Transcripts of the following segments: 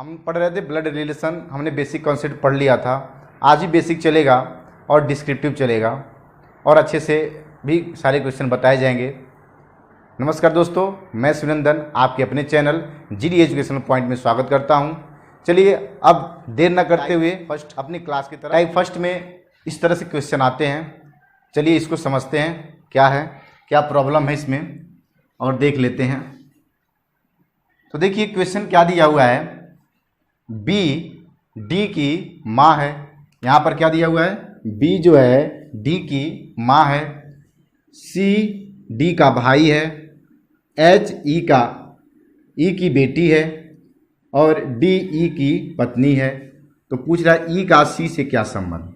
हम पढ़ रहे थे ब्लड रिलेशन, हमने बेसिक कॉन्सेप्ट पढ़ लिया था। आज ही बेसिक चलेगा और डिस्क्रिप्टिव चलेगा और अच्छे से भी सारे क्वेश्चन बताए जाएंगे। नमस्कार दोस्तों, मैं सुनंदन आपके अपने चैनल जीडी एजुकेशनल पॉइंट में स्वागत करता हूं। चलिए अब देर न करते हुए फर्स्ट अपनी क्लास की तरह टाइप फर्स्ट में इस तरह से क्वेश्चन आते हैं। चलिए इसको समझते हैं क्या है, क्या प्रॉब्लम है इसमें और देख लेते हैं। तो देखिए क्वेश्चन क्या दिया हुआ है, बी डी की माँ है। यहाँ पर क्या दिया हुआ है, बी जो है डी की माँ है, सी डी का भाई है, एच ई की बेटी है और डी ई की पत्नी है। तो पूछ रहा है ई का सी से क्या संबंध।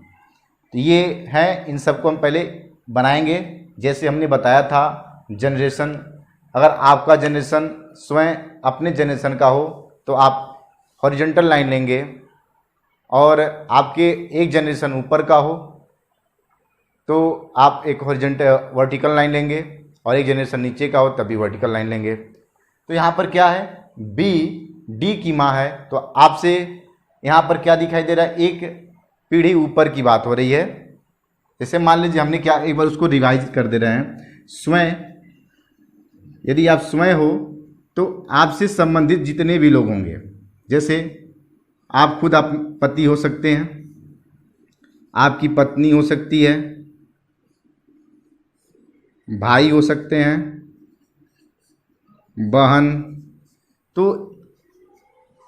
तो ये है, इन सबको हम पहले बनाएंगे जैसे हमने बताया था। जनरेशन, अगर आपका जनरेशन स्वयं अपने जनरेशन का हो तो आप हॉरिजॉन्टल लाइन लेंगे और आपके एक जनरेशन ऊपर का हो तो आप एक हॉरिजॉन्टल वर्टिकल लाइन लेंगे और एक जनरेशन नीचे का हो तभी वर्टिकल लाइन लेंगे। तो यहाँ पर क्या है, बी डी की माँ है तो आपसे यहाँ पर क्या दिखाई दे रहा है, एक पीढ़ी ऊपर की बात हो रही है। जैसे मान लीजिए हमने क्या, एक बार उसको रिवाइज कर दे रहे हैं। स्वयं, यदि आप स्वयं हो तो आपसे संबंधित जितने भी लोग होंगे, जैसे आप खुद आप पति हो सकते हैं, आपकी पत्नी हो सकती है, भाई हो सकते हैं, बहन। तो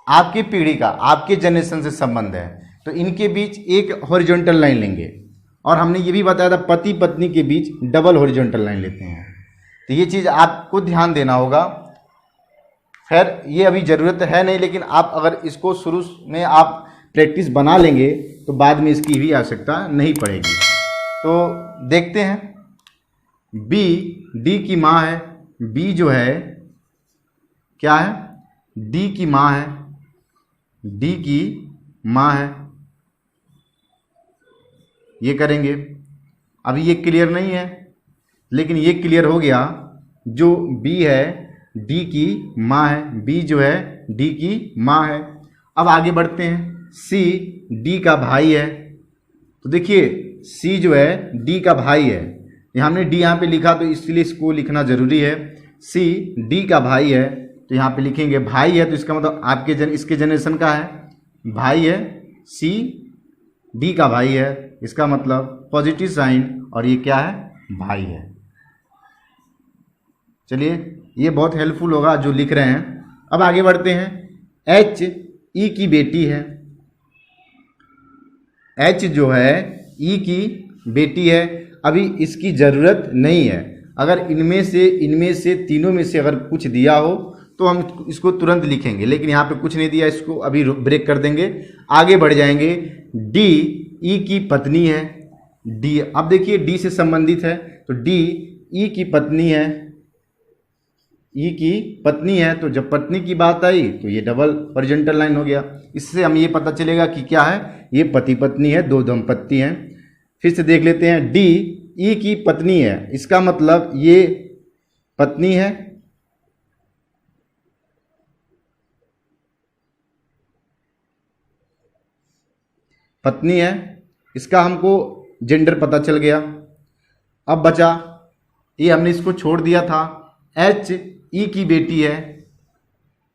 आपकी पीढ़ी का, आपके जनरेशन से संबंध है तो इनके बीच एक हॉरिजॉन्टल लाइन लेंगे। और हमने ये भी बताया था पति पत्नी के बीच डबल हॉरिजॉन्टल लाइन लेते हैं। तो ये चीज़ आपको ध्यान देना होगा। खैर ये अभी ज़रूरत है नहीं, लेकिन आप अगर इसको शुरू में आप प्रैक्टिस बना लेंगे तो बाद में इसकी भी आवश्यकता नहीं पड़ेगी। तो देखते हैं, बी डी की माँ है, बी जो है क्या है, डी की माँ है, डी की माँ है। ये करेंगे, अभी ये क्लियर नहीं है लेकिन ये क्लियर हो गया। जो बी है डी की माँ है, बी जो है डी की माँ है। अब आगे बढ़ते हैं, सी डी का भाई है। तो देखिए सी जो है डी का भाई है, यहाँ हमने डी यहाँ पे लिखा तो इसलिए इसको लिखना जरूरी है। सी डी का भाई है तो यहाँ पे लिखेंगे भाई है, तो इसका मतलब आपके इसके जनरेशन का है, भाई है। सी डी का भाई है, इसका मतलब पॉजिटिव साइन, और ये क्या है, भाई है। चलिए ये बहुत हेल्पफुल होगा जो लिख रहे हैं। अब आगे बढ़ते हैं, एच ई की बेटी है। एच जो है ई की बेटी है। अभी इसकी ज़रूरत नहीं है। अगर इनमें से तीनों में से अगर कुछ दिया हो तो हम इसको तुरंत लिखेंगे, लेकिन यहाँ पे कुछ नहीं दिया, इसको अभी ब्रेक कर देंगे, आगे बढ़ जाएंगे। डी ई की पत्नी है, डी, अब देखिए डी से संबंधित है तो डी ई की पत्नी है, ई की पत्नी है। तो जब पत्नी की बात आई तो ये डबल हॉरिजॉन्टल लाइन हो गया। इससे हम ये पता चलेगा कि क्या है, ये पति पत्नी है, दो दंपत्ति हैं। फिर से देख लेते हैं, डी ई की पत्नी है, इसका मतलब ये पत्नी है, पत्नी है, इसका हमको जेंडर पता चल गया। अब बचा, ये हमने इसको छोड़ दिया था, एच ई की बेटी है,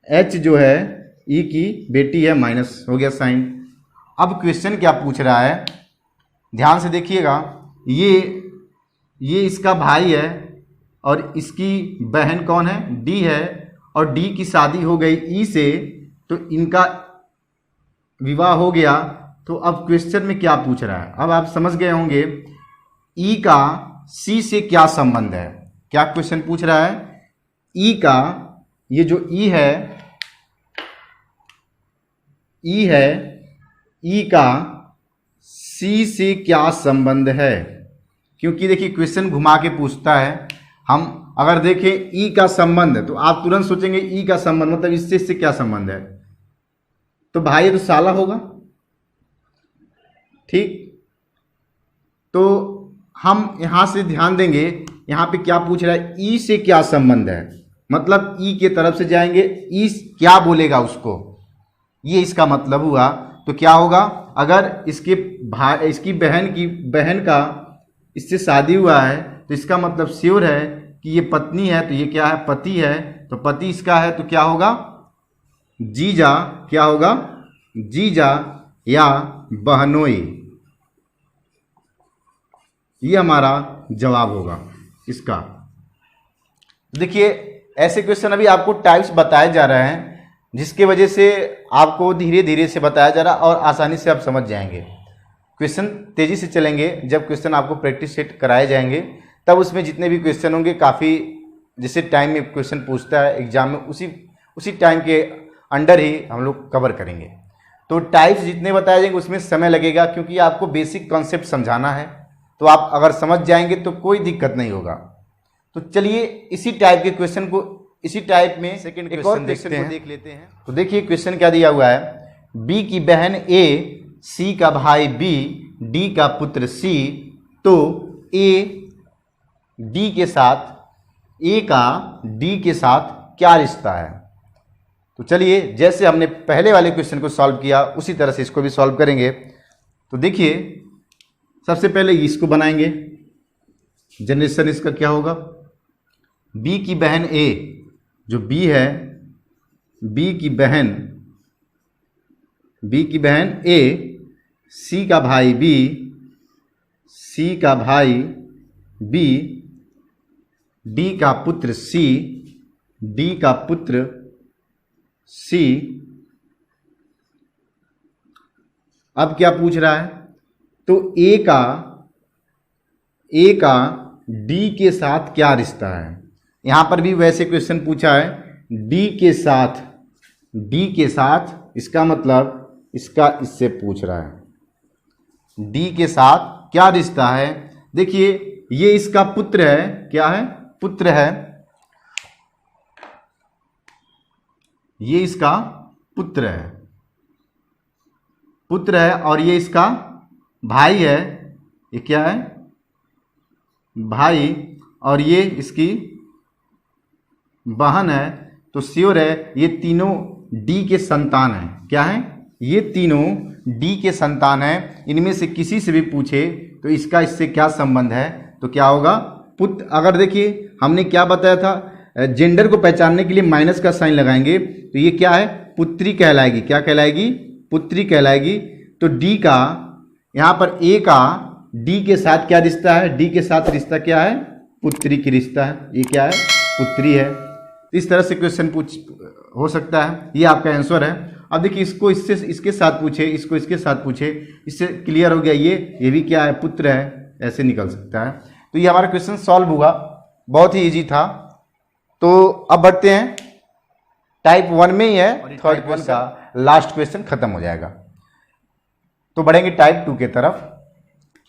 एच जो है ई की बेटी है, माइनस हो गया साइन। अब क्वेश्चन क्या पूछ रहा है, ध्यान से देखिएगा। ये इसका भाई है और इसकी बहन कौन है, डी है, और डी की शादी हो गई ई से, तो इनका विवाह हो गया। तो अब क्वेश्चन में क्या पूछ रहा है, अब आप समझ गए होंगे ई का सी से क्या संबंध है। क्या क्वेश्चन पूछ रहा है, ई का, ये जो ई है, ई का सी से क्या संबंध है। क्योंकि देखिए क्वेश्चन घुमा के पूछता है। हम अगर देखें ई का संबंध तो आप तुरंत सोचेंगे ई का संबंध मतलब इससे क्या संबंध है, तो भाई तो साला होगा, ठीक। तो हम यहां से ध्यान देंगे, यहाँ पे क्या पूछ रहा है, ई से क्या संबंध है, मतलब ई के तरफ से जाएंगे, ई क्या बोलेगा उसको, ये इसका मतलब हुआ। तो क्या होगा, अगर इसकी बहन का इससे शादी हुआ है तो इसका मतलब श्योर है कि ये पत्नी है, तो ये क्या है, पति है। तो पति इसका है तो क्या होगा, जीजा। क्या होगा, जीजा या बहनोई। ये हमारा जवाब होगा इसका। देखिए ऐसे क्वेश्चन अभी आपको टाइप्स बताए जा रहे हैं, जिसके वजह से आपको धीरे धीरे से बताया जा रहा है और आसानी से आप समझ जाएंगे। क्वेश्चन तेज़ी से चलेंगे। जब क्वेश्चन आपको प्रैक्टिस सेट कराए जाएंगे तब उसमें जितने भी क्वेश्चन होंगे काफ़ी, जिस टाइम में क्वेश्चन पूछता है एग्जाम में उसी टाइम के अंडर ही हम लोग कवर करेंगे। तो टाइप्स जितने बताए जाएंगे उसमें समय लगेगा, क्योंकि आपको बेसिक कॉन्सेप्ट समझाना है। तो आप अगर समझ जाएंगे तो कोई दिक्कत नहीं होगा। तो चलिए इसी टाइप के क्वेश्चन को, इसी टाइप में सेकंड क्वेश्चन देख लेते हैं। तो देखिए क्वेश्चन क्या दिया हुआ है, बी की बहन ए, सी का भाई बी, डी का पुत्र सी, तो ए का डी के साथ क्या रिश्ता है। तो चलिए जैसे हमने पहले वाले क्वेश्चन को सॉल्व किया उसी तरह से इसको भी सॉल्व करेंगे। तो देखिए सबसे पहले इसको बनाएंगे, जनरेशन इसका क्या होगा, बी की बहन ए, जो बी है, बी की बहन ए, सी का भाई बी, सी का भाई बी, डी का पुत्र सी, डी का पुत्र सी। अब क्या पूछ रहा है, तो ए का डी के साथ क्या रिश्ता है। यहां पर भी वैसे क्वेश्चन पूछा है, डी के साथ, इसका मतलब इसका इससे पूछ रहा है, डी के साथ क्या रिश्ता है। देखिए ये इसका पुत्र है, क्या है, पुत्र है, ये इसका पुत्र है और ये इसका भाई है, ये क्या है, भाई, और ये इसकी बहन है। तो श्योर है ये तीनों डी के संतान हैं। क्या है, ये तीनों डी के संतान हैं। इनमें से किसी से भी पूछे तो इसका इससे क्या संबंध है, तो क्या होगा, पुत्र। अगर देखिए हमने क्या बताया था, जेंडर को पहचानने के लिए माइनस का साइन लगाएंगे, तो ये क्या है, पुत्री कहलाएगी। क्या कहलाएगी, पुत्री कहलाएगी। तो डी का, यहाँ पर ए का डी के साथ क्या रिश्ता है, डी के साथ रिश्ता क्या है, पुत्री की रिश्ता है, ये क्या है, पुत्री है। इस तरह से क्वेश्चन हो सकता है, ये आपका आंसर है। अब देखिए इसको इसके साथ पूछे, इसको इसके साथ पूछे, इससे क्लियर हो गया, ये भी क्या है, पुत्र है, ऐसे निकल सकता है। तो ये हमारा क्वेश्चन सॉल्व हुआ, बहुत ही इजी था। तो अब बढ़ते हैं, टाइप 1 में ही है, थर्ड क्वेश्चन का लास्ट क्वेश्चन खत्म हो जाएगा। तो बढ़ेंगे टाइप 2 के तरफ।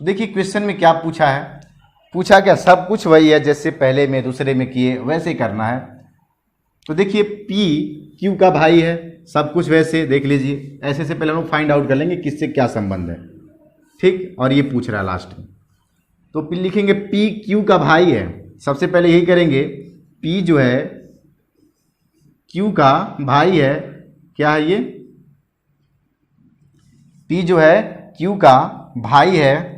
तो देखिए क्वेश्चन में क्या पूछा है, पूछा क्या, सब कुछ वही है जैसे पहले में दूसरे में किए वैसे ही करना है। तो देखिए पी क्यू का भाई है, सब कुछ वैसे देख लीजिए, ऐसे से पहले हम लोग फाइंड आउट कर लेंगे किससे क्या संबंध है, ठीक। और ये पूछ रहा है लास्ट में, तो फिर लिखेंगे पी क्यू का भाई है। सबसे पहले यही करेंगे, पी जो है क्यू का भाई है, क्या है ये, पी जो है क्यू का भाई है,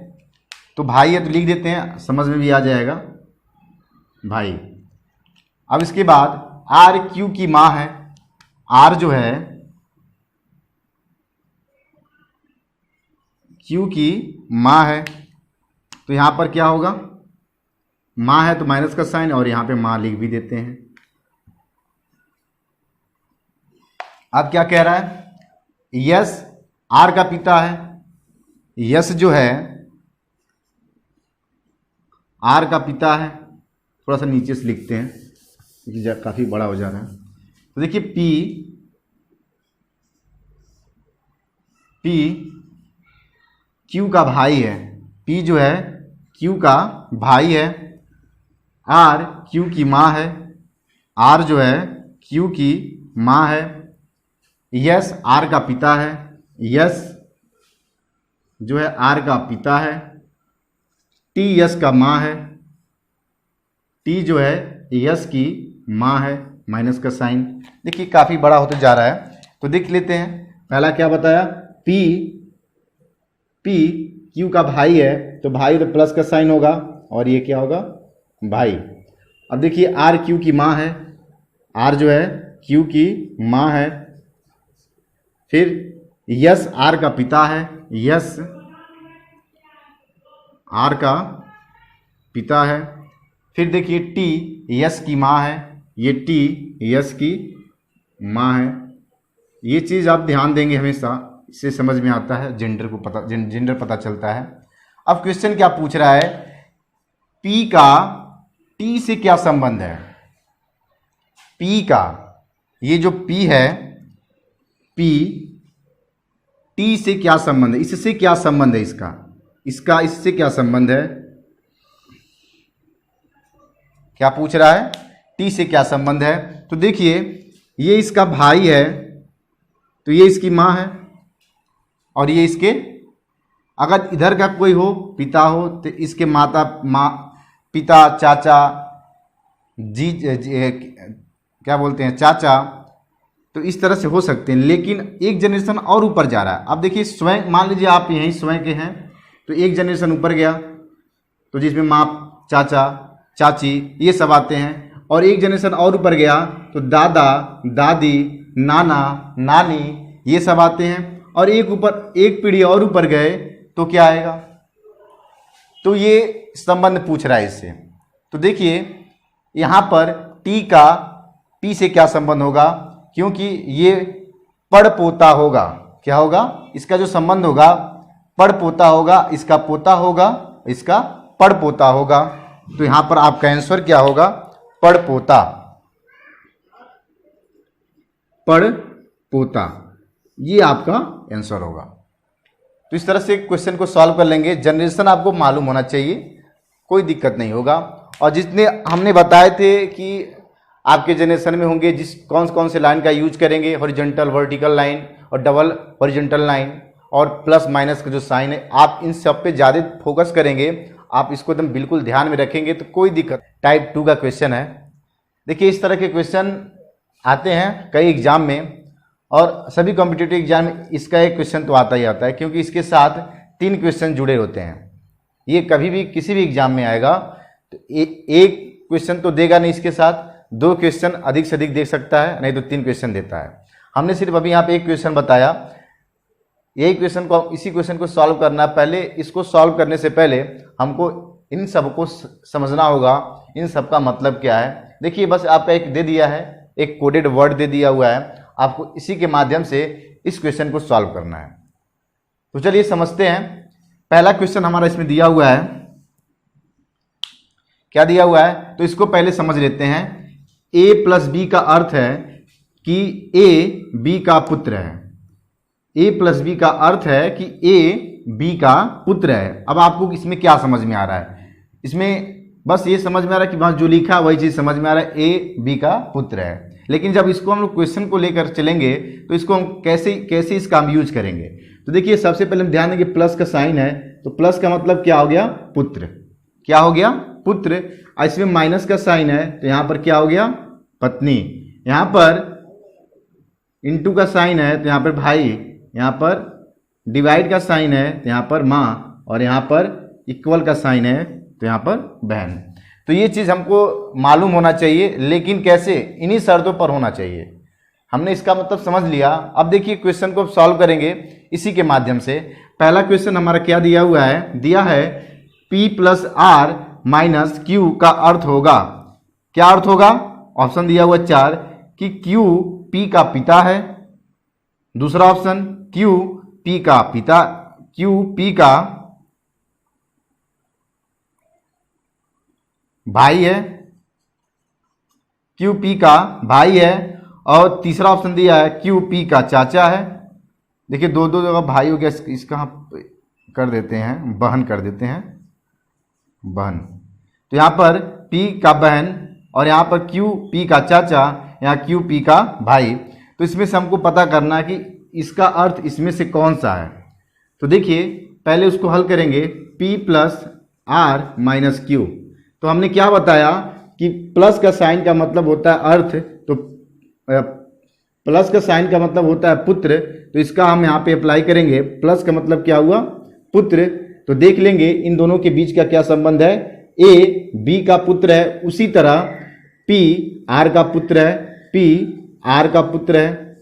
तो भाई है तो लिख देते हैं, समझ में भी आ जाएगा, भाई। अब इसके बाद आर क्यू की माँ है, आर जो है क्यू की माँ है, तो यहाँ पर क्या होगा, माँ है तो माइनस का साइन, और यहाँ पे माँ लिख भी देते हैं। अब क्या कह रहा है, यस आर का पिता है, यस जो है आर का पिता है। थोड़ा सा नीचे से लिखते हैं क्योंकि काफ़ी बड़ा हो जा रहा है। तो देखिए पी क्यू का भाई है, पी जो है क्यू का भाई है, आर क्यू की माँ है, आर जो है क्यू की माँ है, यस आर का पिता है, यस जो है आर का पिता है, टी यस का माँ है, टी जो है यस की माँ है, माइनस का साइन। देखिए काफ़ी बड़ा होते जा रहा है, तो देख लेते हैं। पहला क्या बताया, पी क्यू का भाई है तो भाई तो प्लस का साइन होगा और ये क्या होगा, भाई। अब देखिए आर क्यू की माँ है, आर जो है क्यू की माँ है, फिर यस आर का पिता है, यस आर का पिता है, फिर देखिए टी यस की माँ है, ये टी यस की माँ है। ये चीज़ आप ध्यान देंगे हमेशा, इससे समझ में आता है जेंडर पता चलता है। अब क्वेश्चन क्या पूछ रहा है, पी का टी से क्या संबंध है, पी का ये जो पी है, पी टी से क्या संबंध है, इससे क्या संबंध है, इसका इससे क्या संबंध है, क्या पूछ रहा है, टी से क्या संबंध है। तो देखिए ये इसका भाई है तो ये इसकी माँ है और ये इसके, अगर इधर का कोई हो पिता हो तो इसके पिता चाचा क्या बोलते हैं चाचा, तो इस तरह से हो सकते हैं। लेकिन एक जनरेशन और ऊपर जा रहा है। अब देखिए स्वयं, मान लीजिए आप यहीं स्वयं के हैं तो एक जनरेशन ऊपर गया तो जिसमें माँ चाचा चाची ये सब आते हैं, और एक जनरेशन और ऊपर गया तो दादा दादी नाना नानी ये सब आते हैं, और एक पीढ़ी और ऊपर गए तो क्या आएगा, तो ये संबंध पूछ रहा है इससे। तो देखिए यहाँ पर टी का पी से क्या संबंध होगा, क्योंकि ये पड़पोता होगा, क्या होगा, इसका जो संबंध होगा पड़पोता होगा, इसका पोता होगा, इसका पड़पोता होगा। तो यहां पर आपका आंसर क्या होगा, पड़पोता, पड़पोता, ये आपका आंसर होगा। तो इस तरह से क्वेश्चन को सॉल्व कर लेंगे। जनरेशन आपको मालूम होना चाहिए, कोई दिक्कत नहीं होगा। और जितने हमने बताए थे कि आपके जनरेशन में होंगे, कौन से लाइन का यूज करेंगे, हॉरिजॉन्टल वर्टिकल लाइन और डबल हॉरिजॉन्टल लाइन और प्लस माइनस का जो साइन है, आप इन सब पे ज़्यादा फोकस करेंगे, आप इसको एकदम बिल्कुल ध्यान में रखेंगे तो कोई दिक्कत। टाइप 2 का क्वेश्चन है। देखिए इस तरह के क्वेश्चन आते हैं कई एग्जाम में, और सभी कॉम्पिटिटिव एग्जाम में इसका एक क्वेश्चन तो आता ही आता है, क्योंकि इसके साथ 3 क्वेश्चन जुड़े होते हैं। ये कभी भी किसी भी एग्जाम में आएगा तो एक क्वेश्चन तो देगा नहीं, इसके साथ 2 क्वेश्चन अधिक से अधिक दे सकता है, नहीं तो 3 क्वेश्चन देता है। हमने सिर्फ अभी यहाँ पे एक क्वेश्चन बताया, यही क्वेश्चन को, इसी क्वेश्चन को सॉल्व करना। पहले इसको सॉल्व करने से पहले हमको इन सब को समझना होगा, इन सब का मतलब क्या है। देखिए बस आपका एक दे दिया है, एक कोडेड वर्ड दे दिया हुआ है, आपको इसी के माध्यम से इस क्वेश्चन को सॉल्व करना है। तो चलिए समझते हैं। पहला क्वेश्चन हमारा इसमें दिया हुआ है, क्या दिया हुआ है, तो इसको पहले समझ लेते हैं। a प्लस बी का अर्थ है कि a b का पुत्र है। a प्लस बी का अर्थ है कि a b का पुत्र है। अब आपको इसमें क्या समझ में आ रहा है, इसमें बस ये समझ में आ रहा है कि वहाँ जो लिखा वही चीज़ समझ में आ रहा है, a b का पुत्र है। लेकिन जब इसको हम लोग क्वेश्चन को लेकर चलेंगे तो इसको हम कैसे इसका हम यूज करेंगे। तो देखिए सबसे पहले हम ध्यान देंगे प्लस का साइन है, तो प्लस का मतलब क्या हो गया, पुत्र, क्या हो गया, पुत्र। इसमें माइनस का साइन है तो यहाँ पर क्या हो गया, पत्नी। यहाँ पर इंटू का साइन है तो यहाँ पर भाई, यहाँ पर डिवाइड का साइन है तो यहाँ पर माँ, और यहाँ पर इक्वल का साइन है तो यहाँ पर बहन। तो ये चीज़ हमको मालूम होना चाहिए, लेकिन कैसे, इन्हीं शर्तों पर होना चाहिए। हमने इसका मतलब समझ लिया। अब देखिए क्वेश्चन को सॉल्व करेंगे इसी के माध्यम से। पहला क्वेश्चन हमारा क्या दिया हुआ है, दिया है P plus R minus Q का अर्थ होगा, क्या अर्थ होगा, ऑप्शन दिया हुआ 4 कि Q P का पिता है। दूसरा ऑप्शन Q P का पिता, Q P का भाई है, Q P का भाई है। और तीसरा ऑप्शन दिया है Q P का चाचा है। देखिए दो जगह भाई हो गया, इसका हम कर देते हैं, बहन कर देते हैं, बहन। तो यहाँ पर P का बहन और यहाँ पर Q P का चाचा, यहाँ Q P का भाई। तो इसमें से हमको पता करना है कि इसका अर्थ इसमें से कौन सा है। तो देखिए पहले उसको हल करेंगे, P plus R minus Q. तो हमने क्या बताया कि प्लस का साइन का मतलब होता है अर्थ, तो प्लस का साइन का मतलब होता है पुत्र, तो इसका हम यहाँ पे अप्लाई करेंगे। प्लस का मतलब क्या हुआ, पुत्र। तो देख लेंगे इन दोनों के बीच का क्या संबंध है। ए बी का पुत्र है, उसी तरह पी आर का पुत्र है, पी आर का पुत्र है।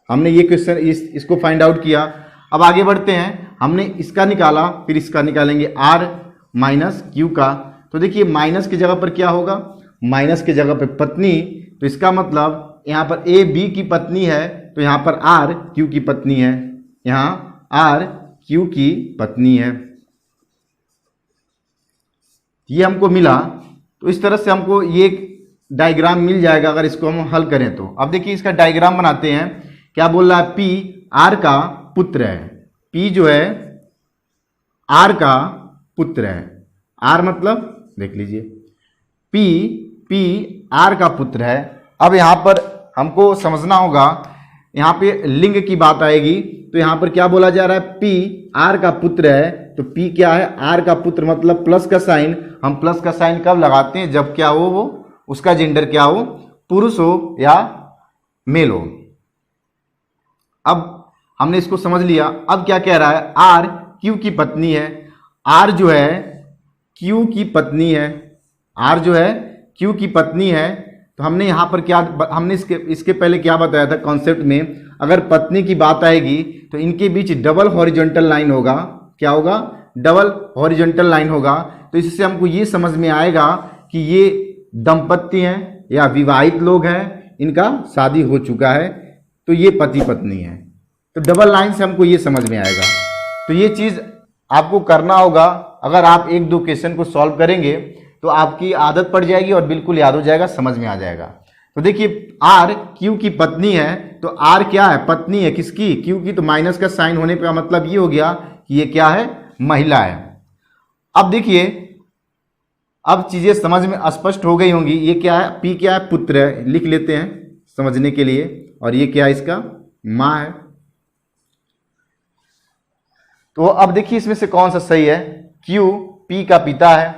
हमने ये क्वेश्चन इसको फाइंड आउट किया। अब आगे बढ़ते हैं, हमने इसका निकाला, फिर इसका निकालेंगे आर माइनस क्यू का। तो देखिए माइनस की जगह पर क्या होगा, माइनस की जगह पर पत्नी, तो इसका मतलब यहाँ पर ए बी की पत्नी है, तो यहाँ पर आर क्यू की पत्नी है, यहाँ आर क्यू की पत्नी है। ये हमको मिला। तो इस तरह से हमको ये डायग्राम मिल जाएगा अगर इसको हम हल करें तो। अब देखिए इसका डायग्राम बनाते हैं। क्या बोल रहा है, पी आर का पुत्र है, पी जो है आर का पुत्र है। आर मतलब देख लीजिए पी आर का पुत्र है। अब यहाँ पर हमको समझना होगा, यहाँ पे लिंग की बात आएगी, तो यहाँ पर क्या बोला जा रहा है, पी आर का पुत्र है, तो पी क्या है, आर का पुत्र, मतलब प्लस का साइन। हम प्लस का साइन कब लगाते हैं, जब क्या हो, वो उसका जेंडर क्या हो, पुरुष हो या मेल हो। अब हमने इसको समझ लिया। अब क्या कह रहा है, आर क्यू की पत्नी है। आर जो है क्यू की पत्नी है, आर जो है क्यू की पत्नी है। तो हमने यहाँ पर क्या, हमने इसके पहले क्या बताया था कॉन्सेप्ट में, अगर पत्नी की बात आएगी तो इनके बीच डबल हॉरिजॉन्टल लाइन होगा। क्या होगा, डबल हॉरिजॉन्टल लाइन होगा। तो इससे हमको ये समझ में आएगा कि ये दंपत्ति हैं या विवाहित लोग हैं, इनका शादी हो चुका है, तो ये पति पत्नी है। तो डबल लाइन से हमको ये समझ में आएगा। तो ये चीज़ आपको करना होगा। अगर आप एक दो क्वेश्चन को सॉल्व करेंगे तो आपकी आदत पड़ जाएगी और बिल्कुल याद हो जाएगा, समझ में आ जाएगा। तो देखिए आर क्यू की पत्नी है, तो आर क्या है, पत्नी है किसकी, क्यू की। तो माइनस का साइन होने का मतलब ये हो गया कि ये क्या है, महिला है। अब देखिए अब चीजें समझ में स्पष्ट हो गई होंगी। ये क्या है, पी क्या है, पुत्र है, लिख लेते हैं समझने के लिए। और ये क्या है, इसका माँ है। तो अब देखिए इसमें से कौन सा सही है, क्यू पी का पिता है।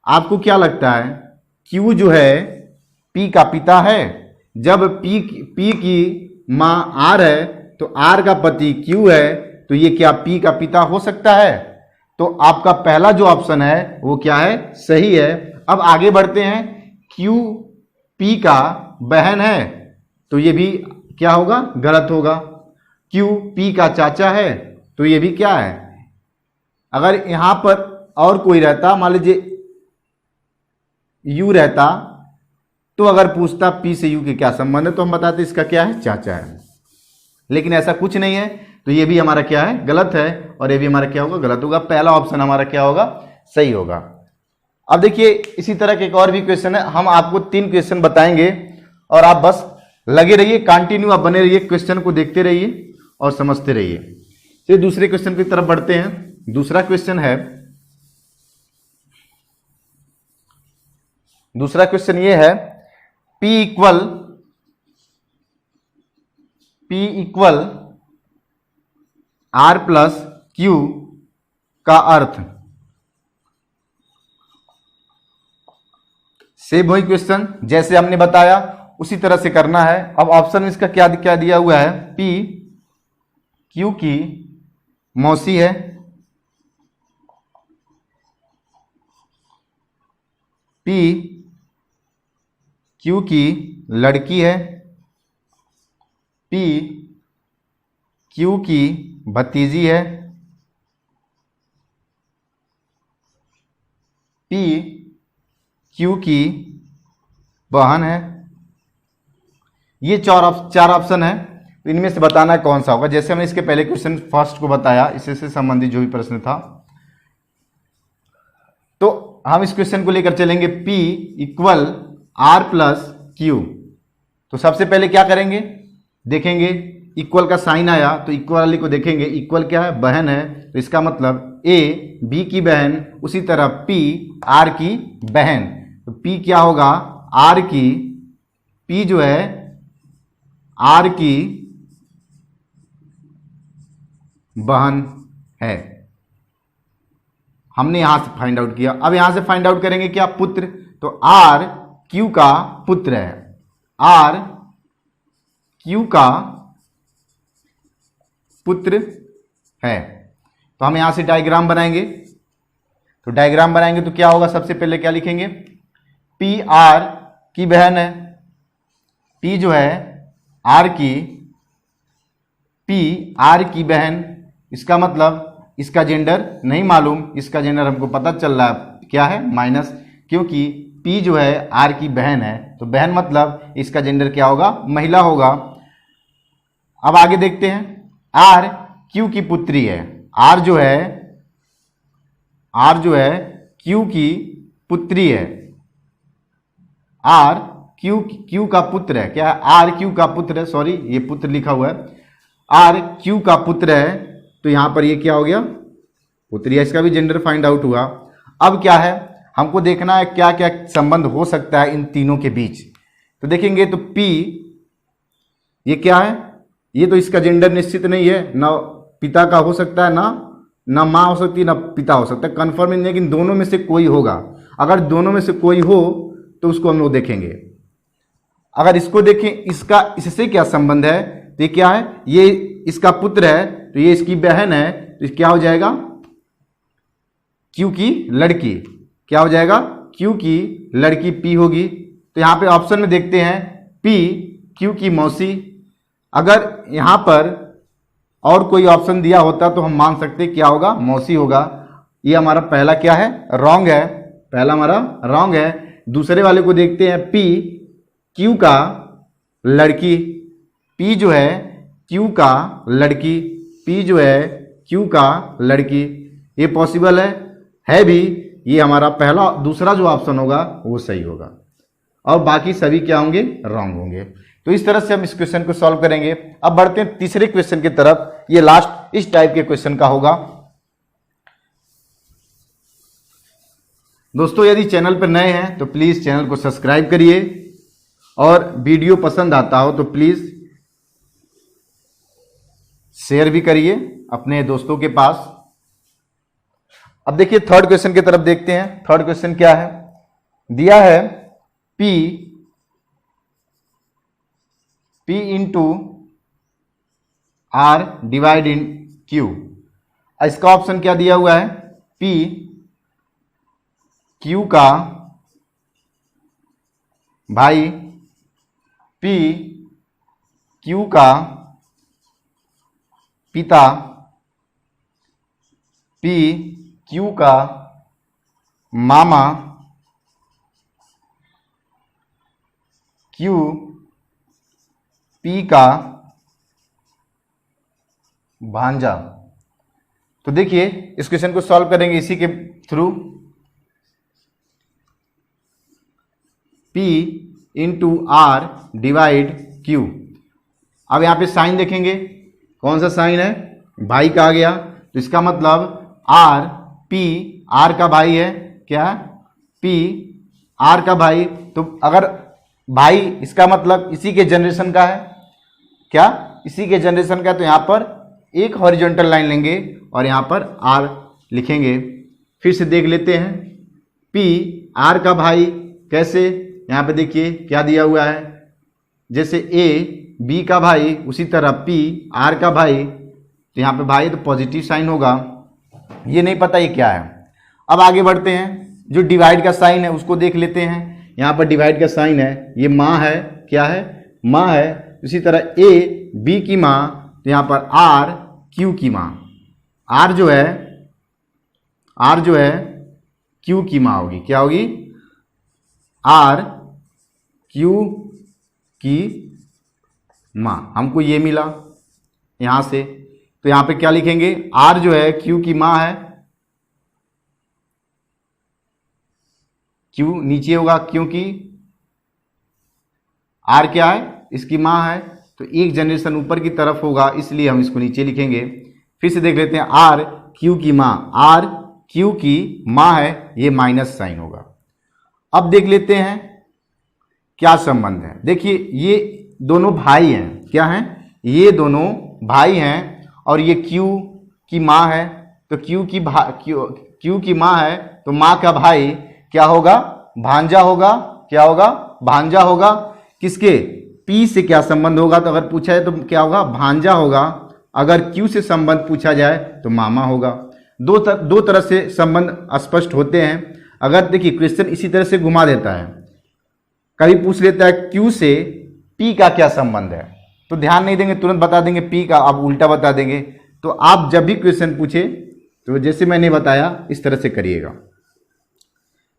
आपको क्या लगता है, क्यू जो है पी का पिता है? जब पी की माँ आर है तो आर का पति क्यू है, तो ये क्या पी का पिता हो सकता है? तो आपका पहला जो ऑप्शन है वो क्या है, सही है। अब आगे बढ़ते हैं, क्यू पी का बहन है, तो ये भी क्या होगा, गलत होगा। क्यू पी का चाचा है, तो ये भी क्या है। अगर यहां पर और कोई रहता, मान लीजिए यू रहता, तो अगर पूछता पी से यू के क्या संबंध है, तो हम बताते इसका क्या है, चाचा है। लेकिन ऐसा कुछ नहीं है, तो ये भी हमारा क्या है, गलत है। और ये भी हमारा क्या होगा, गलत होगा। पहला ऑप्शन हमारा क्या होगा, सही होगा। अब देखिए इसी तरह के एक और भी क्वेश्चन है। हम आपको 3 क्वेश्चन बताएंगे और आप बस लगे रहिए, कंटिन्यू आप बने रहिए, क्वेश्चन को देखते रहिए और समझते रहिए। फिर दूसरे क्वेश्चन की तरफ बढ़ते हैं। दूसरा क्वेश्चन ये है, P equal R plus Q का अर्थ। सेम वही क्वेश्चन जैसे हमने बताया उसी तरह से करना है। अब ऑप्शन में इसका क्या क्या दिया हुआ है, P क्यू की मौसी है, P क्यू की लड़की है, P क्यू की भतीजी है, P क्यू की बहन है। ये चार ऑप्शन है। तो इनमें से बताना कौन सा होगा। जैसे हमने इसके पहले क्वेश्चन फर्स्ट को बताया, इससे संबंधित जो भी प्रश्न था, तो हम इस क्वेश्चन को लेकर चलेंगे, P equal R plus Q. तो सबसे पहले क्या करेंगे, देखेंगे इक्वल का साइन आया तो इक्वल वाली को देखेंगे। इक्वल क्या है, बहन है, तो इसका मतलब A B की बहन, उसी तरह P R की बहन। तो P क्या होगा, R की, P जो है R की बहन है। हमने यहां से फाइंड आउट किया। अब यहां से फाइंड आउट करेंगे क्या, पुत्र। तो R क्यू का पुत्र है, R Q का पुत्र है। तो हम यहां से डायग्राम बनाएंगे। तो डायग्राम बनाएंगे तो क्या होगा, सबसे पहले क्या लिखेंगे, P R की बहन है। P जो है P R की बहन, इसका मतलब इसका जेंडर नहीं मालूम, इसका जेंडर हमको पता चल रहा है क्या है, माइनस, क्योंकि P जो है R की बहन है, तो बहन मतलब इसका जेंडर क्या होगा, महिला होगा। अब आगे देखते हैं, R Q की पुत्री है। R जो है Q की पुत्री है। R Q का पुत्र है। क्या है, R Q का पुत्र है, सॉरी ये पुत्र लिखा हुआ है, R Q का पुत्र है। तो यहां पर ये क्या हो गया, पुत्री है, इसका भी जेंडर फाइंड आउट हुआ। अब क्या है, हमको देखना है क्या क्या संबंध हो सकता है इन तीनों के बीच। तो देखेंगे तो P ये क्या है, ये तो इसका जेंडर निश्चित नहीं है, ना पिता का हो सकता है, ना माँ हो सकती है, ना पिता हो सकता है, कंफर्म नहीं, लेकिन दोनों में से कोई होगा। अगर दोनों में से कोई हो तो उसको हम लोग देखेंगे। अगर इसको देखें, इसका इससे क्या संबंध है, तो ये क्या है, ये इसका पुत्र है, तो ये इसकी बहन है, तो क्या हो जाएगा, Q की लड़की। क्या हो जाएगा, Q की लड़की P होगी। तो यहां पे ऑप्शन में देखते हैं P Q की मौसी। अगर यहां पर और कोई ऑप्शन दिया होता तो हम मान सकते क्या होगा, मौसी होगा। ये हमारा पहला क्या है, रॉन्ग है, पहला हमारा रॉन्ग है। दूसरे वाले को देखते हैं, P Q का लड़की, P जो है Q का लड़की, P जो है Q का लड़की, ये पॉसिबल है भी। ये हमारा पहला, दूसरा जो ऑप्शन होगा वो सही होगा, और बाकी सभी क्या होंगे, रॉन्ग होंगे। तो इस तरह से हम इस क्वेश्चन को सॉल्व करेंगे। अब बढ़ते हैं तीसरे क्वेश्चन की तरफ। ये लास्ट इस टाइप के क्वेश्चन का होगा। दोस्तों यदि चैनल पर नए हैं तो प्लीज चैनल को सब्सक्राइब करिए, और वीडियो पसंद आता हो तो प्लीज शेयर भी करिए अपने दोस्तों के पास। अब देखिए थर्ड क्वेश्चन की तरफ देखते हैं। थर्ड क्वेश्चन क्या है, दिया है P into R divide in Q। इसका ऑप्शन क्या दिया हुआ है, P Q का भाई, P Q का पिता, P Q का मामा, Q P का भांजा। तो देखिए इस क्वेश्चन को सॉल्व करेंगे इसी के through. P into R divide Q। अब यहां पे साइन देखेंगे, कौन सा साइन है, भाई का आ गया, तो इसका मतलब R P R का भाई है, क्या P R का भाई। तो अगर भाई, इसका मतलब इसी के जनरेशन का है, क्या इसी के जनरेशन का, तो यहां पर एक हॉरिजॉन्टल लाइन लेंगे और यहां पर R लिखेंगे। फिर से देख लेते हैं, P R का भाई कैसे, यहां पे देखिए क्या दिया हुआ है, जैसे A B का भाई, उसी तरह P R का भाई, तो यहाँ पे भाई तो पॉजिटिव साइन होगा। ये नहीं पता ये क्या है। अब आगे बढ़ते हैं, जो डिवाइड का साइन है उसको देख लेते हैं। यहाँ पर डिवाइड का साइन है, ये माँ है, क्या है, माँ है। इसी तरह A B की माँ, तो यहाँ पर R Q की माँ, R जो है Q की माँ होगी, क्या होगी, R Q की माँ। हमको ये मिला यहां से, तो यहां पे क्या लिखेंगे, R जो है Q की माँ है, Q नीचे होगा क्योंकि R क्या है, इसकी माँ है, तो एक जनरेशन ऊपर की तरफ होगा, इसलिए हम इसको नीचे लिखेंगे। फिर से देख लेते हैं, R Q की माँ, R Q की माँ है, ये माइनस साइन होगा। अब देख लेते हैं क्या संबंध है। देखिए ये दोनों भाई हैं, क्या हैं, ये दोनों भाई हैं, और ये Q की माँ है, तो Q की माँ है, तो माँ का भाई क्या होगा, भांजा होगा, क्या होगा, भांजा होगा, किसके, P से क्या संबंध होगा, तो अगर पूछा जाए तो क्या होगा, भांजा होगा। अगर Q से संबंध पूछा जाए तो मामा होगा। दो तरह से संबंध स्पष्ट होते हैं। अगर देखिए क्वेश्चन इसी तरह से घुमा देता है, कभी पूछ लेता है Q से P का क्या संबंध है, तो ध्यान नहीं देंगे, तुरंत बता देंगे P का, आप उल्टा बता देंगे। तो आप जब भी क्वेश्चन पूछे तो जैसे मैंने बताया इस तरह से करिएगा।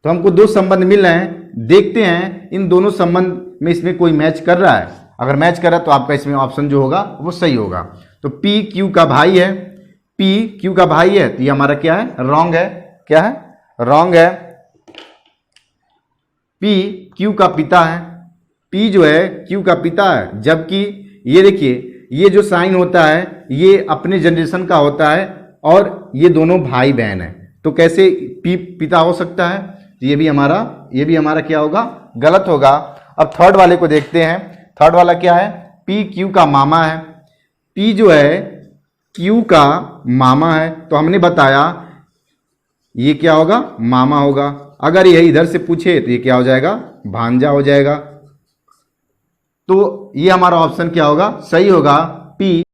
तो हमको दो संबंध मिल रहे हैं, देखते हैं इन दोनों संबंध में इसमें कोई मैच कर रहा है। अगर मैच कर रहा है तो आपका इसमें ऑप्शन जो होगा वो सही होगा। तो P Q का भाई है, P Q का भाई है, तो ये हमारा क्या है, रॉन्ग है। क्या है, रॉन्ग है। P Q का पिता है, P जो है Q का पिता है, जबकि ये देखिए ये जो साइन होता है ये अपने जनरेशन का होता है और ये दोनों भाई बहन है, तो कैसे P पिता हो सकता है, तो ये भी हमारा क्या होगा, गलत होगा। अब थर्ड वाले को देखते हैं। थर्ड वाला क्या है, P Q का मामा है। P जो है Q का मामा है, तो हमने बताया ये क्या होगा, मामा होगा। अगर ये इधर से पूछे तो ये क्या हो जाएगा, भांजा हो जाएगा। तो ये हमारा ऑप्शन क्या होगा, सही होगा, P